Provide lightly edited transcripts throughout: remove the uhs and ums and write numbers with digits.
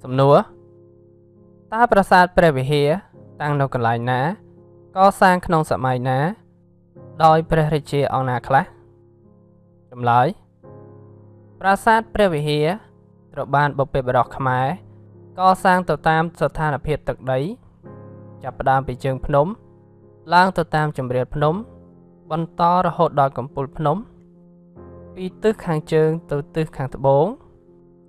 សំណួរតើប្រាសាទព្រះវិហារតាំងនៅកន្លែងណាកសាងក្នុងសម័យណាដោយព្រះរាជាអង្គណាខ្លះចម្លើយប្រាសាទព្រះវិហារត្រូវបានបុព្វបុរសខ្មែរ កសាងទៅតាមស្ថានភាពទឹកដីចាប់ផ្ដើមពីជើងភ្នំឡើងទៅតាមជម្រាលភ្នំបន្តរហូតដល់កំពូលភ្នំពីទិសខាងជើងទៅទិសខាងត្បូង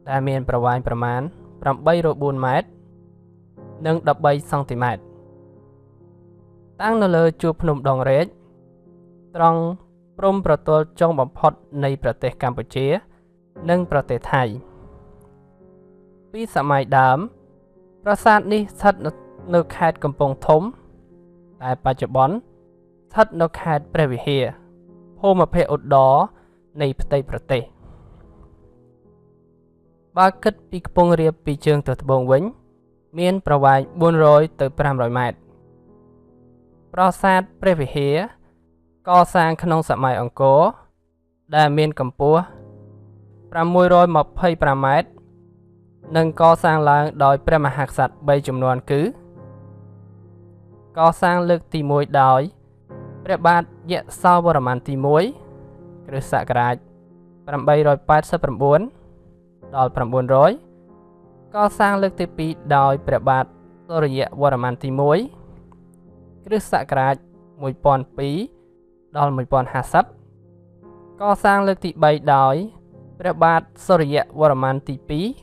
ដែលមានប្រវែងប្រមាណ 804 ម៉ែត្រនិង 13 សង់ទីម៉ែត្រតាំងនៅលើជួរភ្នំដងរែកត្រង់ព្រំប្រទល់ចុងបំផុតនៃប្រទេសកម្ពុជានិងប្រទេសថៃពីសម័យដើមប្រាសាទនេះស្ថិតនៅខេត្តកំពង់ធំតែបច្ចុប្បន្នស្ថិតនៅខេត្តព្រះវិហារភូមិភាគឧត្តរនៃផ្ទៃប្រទេសបើគិតពីខ្ពង់រាបពីជើងទៅត្បូងវិញមានប្រវែង400ទៅ500ម៉ែត្រប្រាសាទព្រះវិហារកសាងក្នុងសម័យអង្គរដែលមានកម្ពស់625ម៉ែត្រនិងកសាងឡើងដោយព្រះមហាក្សត្រ3ជំនាន់គឺកសាងលើកទី1ដោយព្រះបាទយសោវរ្ម័នទី1គ្រិស្តសករាជ889ដល់900កសាងលើកទី2ដោយព្រះបាទសូរ្យវរ្ម័នទី1គ្រិស្តសករាជ1002ដល់1050កសាងលើកទី3ដោយព្រះបាទសូរ្យវរ្ម័នទី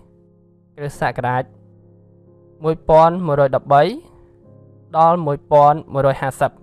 2គ្រិស្តសករាជ1113ដល់1150